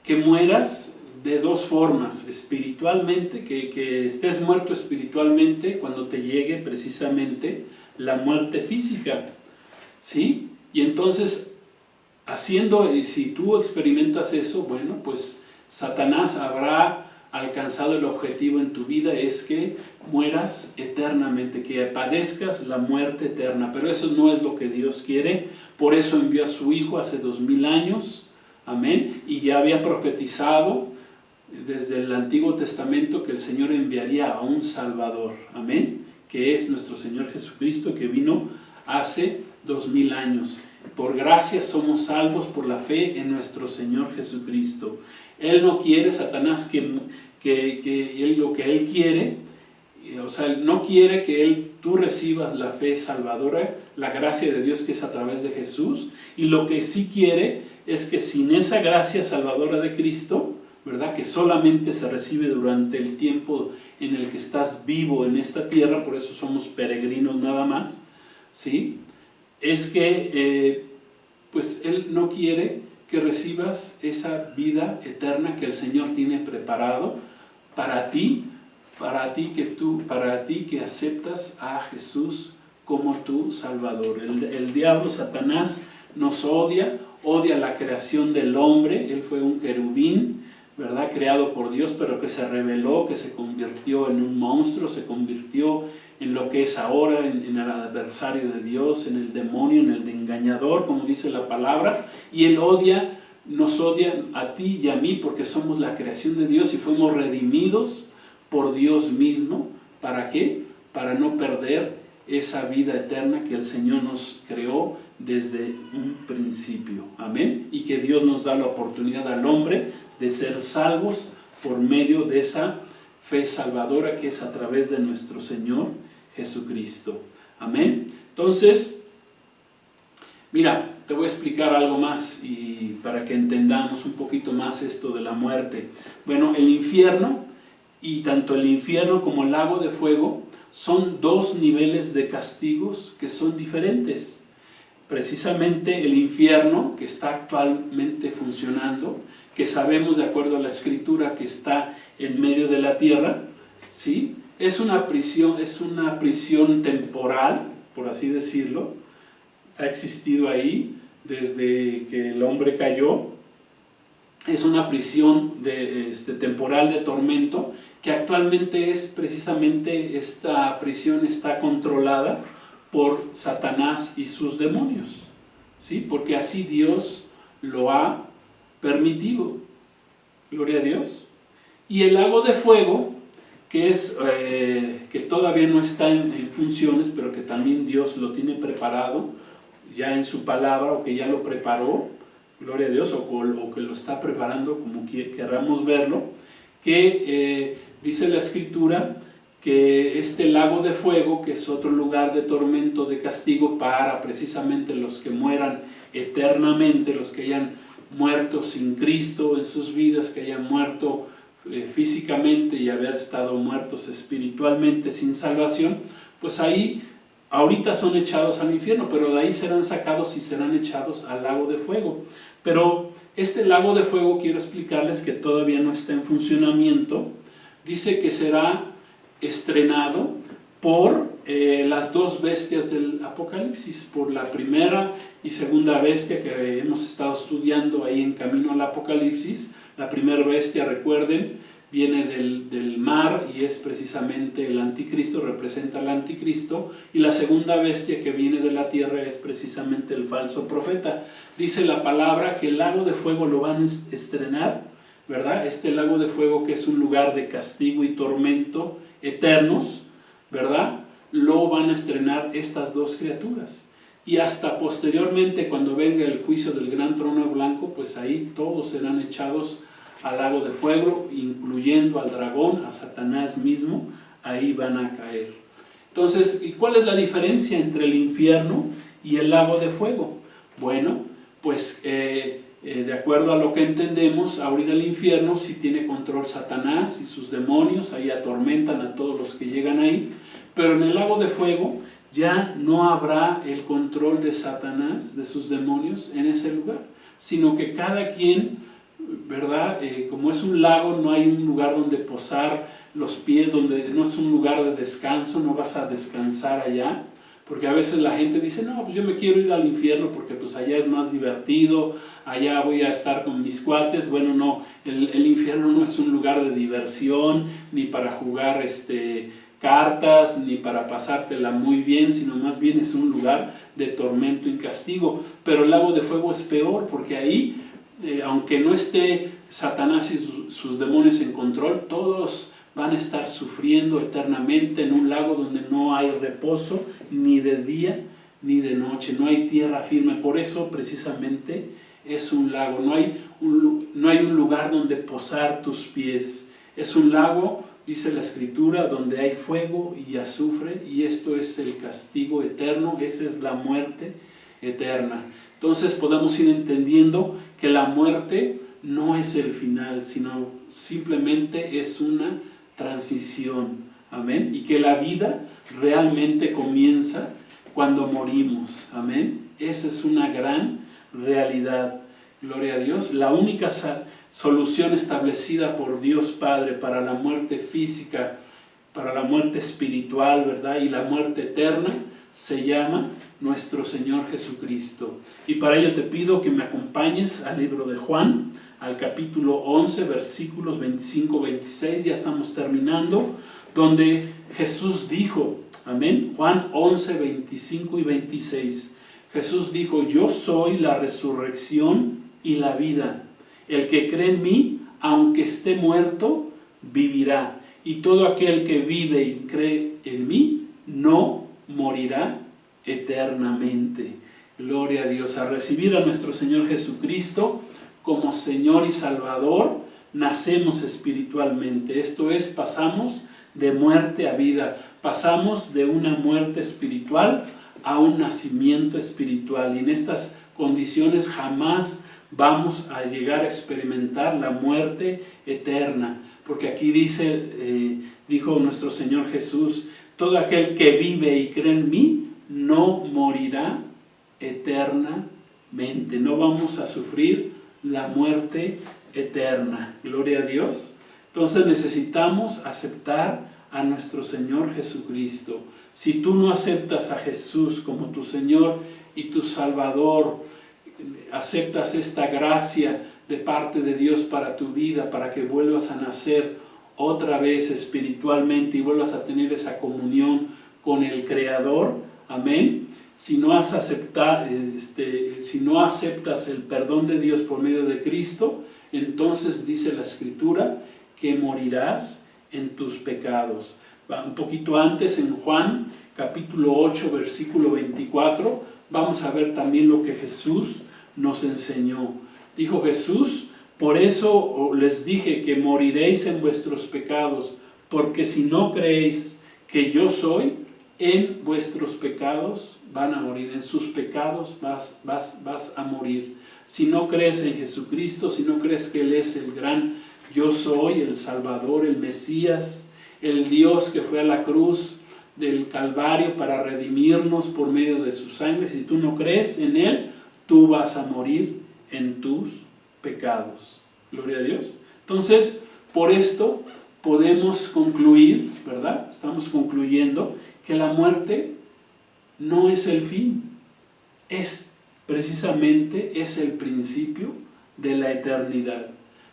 que mueras de dos formas: espiritualmente, que estés muerto espiritualmente cuando te llegue precisamente la muerte física, ¿sí? Y entonces, si tú experimentas eso, bueno, pues Satanás habrá alcanzado el objetivo en tu vida, es que mueras eternamente, que padezcas la muerte eterna. Pero eso no es lo que Dios quiere. Por eso envió a su Hijo hace 2000 años, amén, y ya había profetizado desde el Antiguo Testamento que el Señor enviaría a un Salvador, amén, que es nuestro Señor Jesucristo, que vino hace 2000 años. Por gracia somos salvos por la fe en nuestro Señor Jesucristo. Él no quiere, Satanás, lo que Él quiere, o sea, no quiere que tú recibas la fe salvadora, la gracia de Dios que es a través de Jesús, y lo que sí quiere es que sin esa gracia salvadora de Cristo, ¿verdad?, que solamente se recibe durante el tiempo en el que estás vivo en esta tierra, por eso somos peregrinos nada más, ¿sí? Es que pues Él no quiere que recibas esa vida eterna que el Señor tiene preparado para ti que aceptas a Jesús como tu Salvador. El diablo, Satanás, nos odia la creación del hombre. Él fue un querubín, ¿verdad?, creado por Dios, pero que se rebeló, que se convirtió en un monstruo, se convirtió en lo que es ahora, en el adversario de Dios, en el demonio, en el engañador, como dice la palabra. Y Él nos odia a ti y a mí porque somos la creación de Dios y fuimos redimidos por Dios mismo. ¿Para qué? Para no perder esa vida eterna que el Señor nos creó desde un principio. Amén. Y que Dios nos da la oportunidad al hombre de ser salvos por medio de esa fe salvadora que es a través de nuestro Señor Jesucristo. Amén. Entonces, mira, te voy a explicar algo más y para que entendamos un poquito más esto de la muerte. Bueno, el infierno, y tanto el infierno como el lago de fuego, son dos niveles de castigos que son diferentes. Precisamente el infierno, que está actualmente funcionando, que sabemos de acuerdo a la Escritura que está en medio de la tierra, ¿sí?, es una prisión temporal, por así decirlo. Ha existido ahí desde que el hombre cayó. Es una prisión temporal de tormento, que actualmente es precisamente, esta prisión está controlada por Satanás y sus demonios, ¿sí?, porque así Dios lo ha permitido. Gloria a Dios. Y el lago de fuego, que todavía no está en funciones, pero que también Dios lo tiene preparado ya en su palabra, o que ya lo preparó, gloria a Dios, o que lo está preparando, como queramos verlo, que dice la Escritura que este lago de fuego, que es otro lugar de tormento, de castigo para precisamente los que mueran eternamente, los que hayan muerto sin Cristo en sus vidas, que hayan muerto físicamente y haber estado muertos espiritualmente sin salvación, pues ahí ahorita son echados al infierno, pero de ahí serán sacados y serán echados al lago de fuego. Pero este lago de fuego, quiero explicarles que todavía no está en funcionamiento. Dice que será estrenado por las dos bestias del Apocalipsis, por la primera y segunda bestia que hemos estado estudiando ahí en camino al Apocalipsis. La primera bestia, recuerden, viene del mar y es precisamente el anticristo, representa al anticristo, y la segunda bestia que viene de la tierra es precisamente el falso profeta. Dice la palabra que el lago de fuego lo van a estrenar, ¿verdad? Este lago de fuego, que es un lugar de castigo y tormento eternos, ¿verdad?, lo van a estrenar estas dos criaturas. Y hasta posteriormente, cuando venga el juicio del gran trono blanco, pues ahí todos serán echados al lago de fuego, incluyendo al dragón, a Satanás mismo, ahí van a caer. Entonces, ¿y cuál es la diferencia entre el infierno y el lago de fuego? Bueno, pues de acuerdo a lo que entendemos, ahorita el infierno sí tiene control Satanás y sus demonios, ahí atormentan a todos los que llegan ahí, pero en el lago de fuego ya no habrá el control de Satanás, de sus demonios en ese lugar, sino que cada quien, ¿verdad? Como es un lago, no hay un lugar donde posar los pies, donde no es un lugar de descanso, no vas a descansar allá, porque a veces la gente dice, no, pues yo me quiero ir al infierno porque pues allá es más divertido, allá voy a estar con mis cuates. Bueno, no, el infierno no es un lugar de diversión, ni para jugar cartas, ni para pasártela muy bien, sino más bien es un lugar de tormento y castigo. Pero el lago de fuego es peor, porque ahí, aunque no esté Satanás y sus demonios en control, todos van a estar sufriendo eternamente en un lago donde no hay reposo, ni de día ni de noche, no hay tierra firme. Por eso precisamente es un lago, no hay un lugar donde posar tus pies. Es un lago, dice la Escritura, donde hay fuego y azufre, y esto es el castigo eterno, esa es la muerte eterna. Entonces podemos ir entendiendo que la muerte no es el final, sino simplemente es una transición, amén, y que la vida realmente comienza cuando morimos, amén. Esa es una gran realidad, gloria a Dios. La única solución establecida por Dios Padre para la muerte física, para la muerte espiritual, ¿verdad? Y la muerte eterna se llama nuestro Señor Jesucristo. Y para ello te pido que me acompañes al libro de Juan, al capítulo 11, versículos 25-26, ya estamos terminando, donde Jesús dijo, amén, Juan 11, 25 y 26, Jesús dijo, yo soy la resurrección y la vida, el que cree en mí, aunque esté muerto, vivirá, y todo aquel que vive y cree en mí, no morirá eternamente. Gloria a Dios. A recibir a nuestro Señor Jesucristo como Señor y Salvador, nacemos espiritualmente. Esto es, pasamos de muerte a vida, pasamos de una muerte espiritual a un nacimiento espiritual, y en estas condiciones jamás vamos a llegar a experimentar la muerte eterna, porque aquí dijo nuestro Señor Jesús, todo aquel que vive y cree en mí no morirá eternamente, no vamos a sufrir la muerte eterna. Gloria a Dios. Entonces necesitamos aceptar a nuestro Señor Jesucristo. Si tú no aceptas a Jesús como tu Señor y tu Salvador, aceptas esta gracia de parte de Dios para tu vida, para que vuelvas a nacer otra vez espiritualmente y vuelvas a tener esa comunión con el Creador, amén. Si no aceptas el perdón de Dios por medio de Cristo, entonces dice la Escritura que morirás en tus pecados. Un poquito antes, en Juan capítulo 8, versículo 24, vamos a ver también lo que Jesús nos enseñó. Dijo Jesús, por eso les dije que moriréis en vuestros pecados, porque si no creéis que yo soy, en vuestros pecados van a morir, en sus pecados vas a morir. Si no crees en Jesucristo, si no crees que Él es el gran yo soy, el Salvador, el Mesías, el Dios que fue a la cruz del Calvario para redimirnos por medio de su sangre, si tú no crees en Él, tú vas a morir en tus pecados. Gloria a Dios. Entonces, por esto podemos concluir, ¿verdad? Estamos concluyendo que la muerte no es el fin, precisamente es el principio de la eternidad.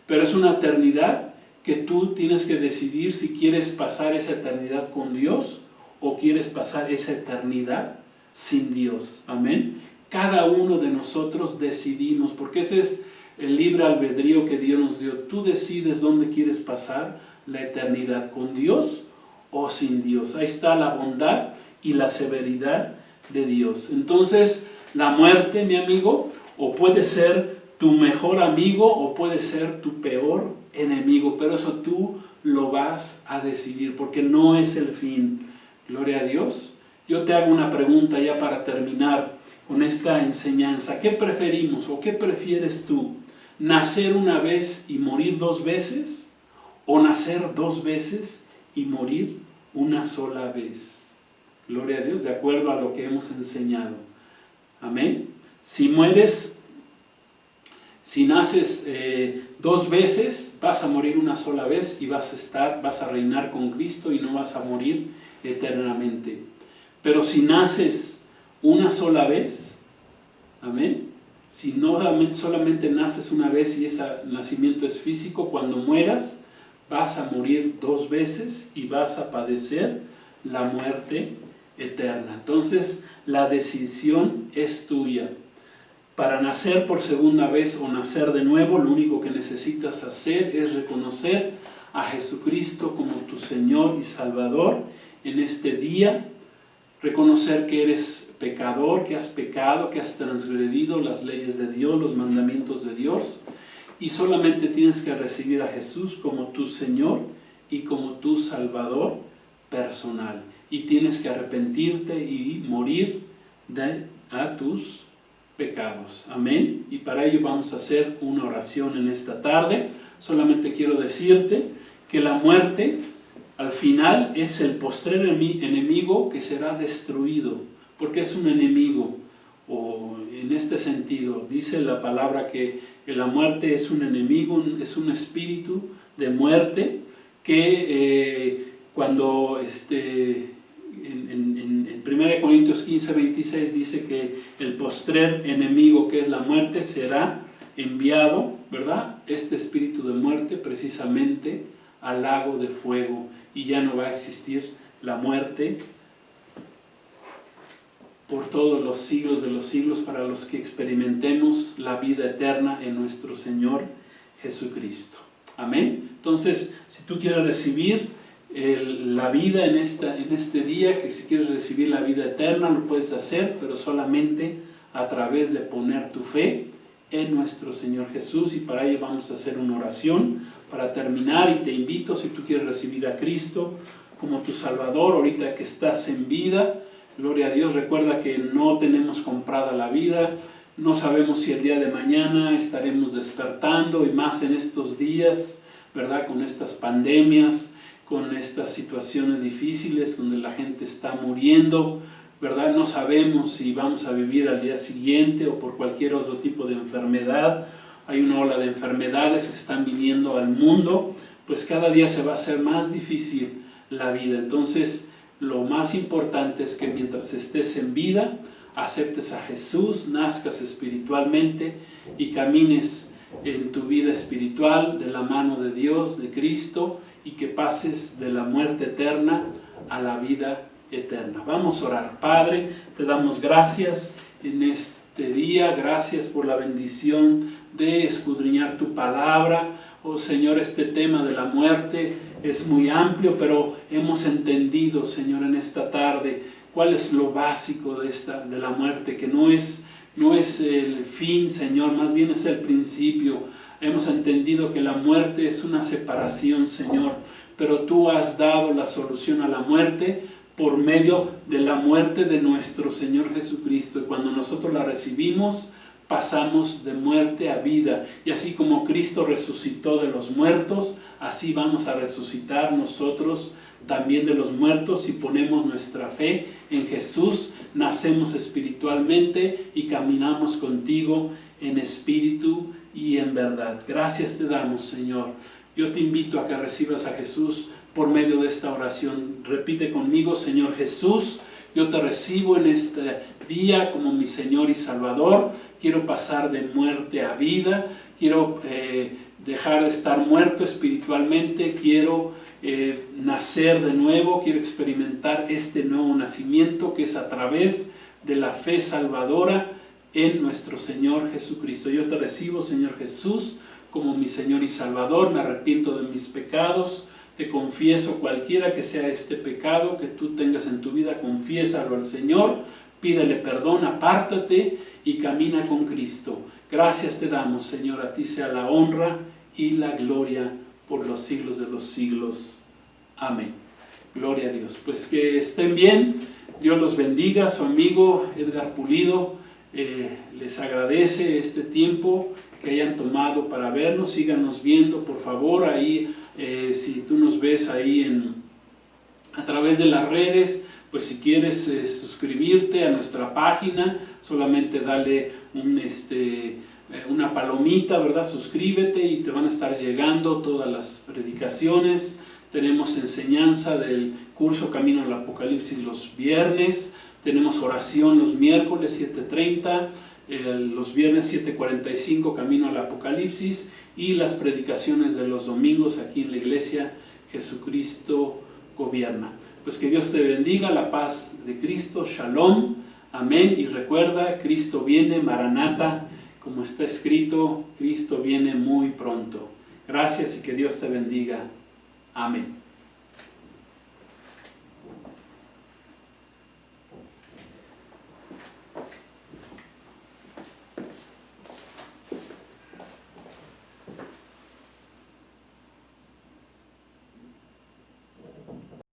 Pero es una eternidad que tú tienes que decidir si quieres pasar esa eternidad con Dios o quieres pasar esa eternidad sin Dios. Amén. Cada uno de nosotros decidimos, porque ese es el libre albedrío que Dios nos dio. Tú decides dónde quieres pasar la eternidad, con Dios o sin Dios. Ahí está la bondad y la severidad de Dios. Entonces, la muerte, mi amigo, o puede ser tu mejor amigo o puede ser tu peor enemigo, pero eso tú lo vas a decidir, porque no es el fin. Gloria a Dios. Yo te hago una pregunta ya para terminar con esta enseñanza. ¿Qué preferimos o qué prefieres tú? nacer una vez y morir 2 veces, o nacer 2 veces y morir una sola vez. Gloria a Dios, de acuerdo a lo que hemos enseñado. Amén. Si naces 2 veces, vas a morir una sola vez y vas a reinar con Cristo y no vas a morir eternamente. Pero si naces una sola vez, amén, si no solamente naces una vez y ese nacimiento es físico, cuando mueras vas a morir 2 veces y vas a padecer la muerte eterna. Entonces la decisión es tuya. Para nacer por segunda vez o nacer de nuevo, lo único que necesitas hacer es reconocer a Jesucristo como tu Señor y Salvador en este día, reconocer que eres pecador, que has pecado, que has transgredido las leyes de Dios, los mandamientos de Dios, y solamente tienes que recibir a Jesús como tu Señor y como tu Salvador personal. Y tienes que arrepentirte y morir a tus pecados. Amén. Y para ello vamos a hacer una oración en esta tarde. Solamente quiero decirte que la muerte al final es el postrer enemigo que será destruido, porque es un enemigo, o en este sentido dice la palabra que la muerte es un enemigo, es un espíritu de muerte que cuando en 1 Corintios 15, 26 dice que el postrer enemigo, que es la muerte, será enviado, ¿verdad? Este espíritu de muerte precisamente al lago de fuego, y ya no va a existir la muerte por todos los siglos de los siglos para los que experimentemos la vida eterna en nuestro Señor Jesucristo. Amén. Entonces, si tú quieres recibir la vida en este día, que si quieres recibir la vida eterna, lo puedes hacer, pero solamente a través de poner tu fe en nuestro Señor Jesús, y para ello vamos a hacer una oración para terminar. Y te invito, si tú quieres recibir a Cristo como tu Salvador, ahorita que estás en vida, gloria a Dios, recuerda que no tenemos comprada la vida, no sabemos si el día de mañana estaremos despertando, y más en estos días, ¿verdad? Con estas pandemias, con estas situaciones difíciles donde la gente está muriendo, ¿verdad? No sabemos si vamos a vivir al día siguiente o por cualquier otro tipo de enfermedad. Hay una ola de enfermedades que están viniendo al mundo, pues cada día se va a hacer más difícil la vida. Entonces, lo más importante es que mientras estés en vida, aceptes a Jesús, nazcas espiritualmente y camines en tu vida espiritual de la mano de Dios, de Cristo, y que pases de la muerte eterna a la vida eterna. Vamos a orar. Padre, te damos gracias en este día, gracias por la bendición de escudriñar tu palabra. Oh Señor, este tema de la muerte es muy amplio, pero hemos entendido, Señor, en esta tarde cuál es lo básico de la muerte, que no es el fin, Señor, más bien es el principio. Hemos entendido que la muerte es una separación, Señor, pero tú has dado la solución a la muerte por medio de la muerte de nuestro Señor Jesucristo. Y cuando nosotros la recibimos, pasamos de muerte a vida. Y así como Cristo resucitó de los muertos, así vamos a resucitar nosotros también de los muertos. Si ponemos nuestra fe en Jesús, nacemos espiritualmente y caminamos contigo en espíritu y en verdad. Gracias te damos, Señor. Yo te invito a que recibas a Jesús por medio de esta oración. Repite conmigo: Señor Jesús, yo te recibo en este día como mi Señor y Salvador. Quiero pasar de muerte a vida. Quiero dejar de estar muerto espiritualmente. Quiero nacer de nuevo. Quiero experimentar este nuevo nacimiento que es a través de la fe salvadora en nuestro Señor Jesucristo. Yo te recibo, Señor Jesús, como mi Señor y Salvador. Me arrepiento de mis pecados. Te confieso cualquiera que sea este pecado que tú tengas en tu vida. Confiésalo al Señor. Pídele perdón, apártate y camina con Cristo. Gracias te damos, Señor. A ti sea la honra y la gloria por los siglos de los siglos. Amén. Gloria a Dios. Pues que estén bien. Dios los bendiga. Su amigo Edgar Pulido les agradece este tiempo que hayan tomado para vernos. Síganos viendo, por favor, ahí si tú nos ves ahí a través de las redes, pues si quieres suscribirte a nuestra página, solamente dale una palomita, ¿verdad? Suscríbete y te van a estar llegando todas las predicaciones. Tenemos enseñanza del curso Camino al Apocalipsis los viernes, tenemos oración los miércoles 7:30, los viernes 7:45 Camino al Apocalipsis, y las predicaciones de los domingos aquí en la iglesia Jesucristo Gobierna. Pues que Dios te bendiga, la paz de Cristo, Shalom, amén. Y recuerda, Cristo viene, Maranata, como está escrito, Cristo viene muy pronto. Gracias y que Dios te bendiga. Amén.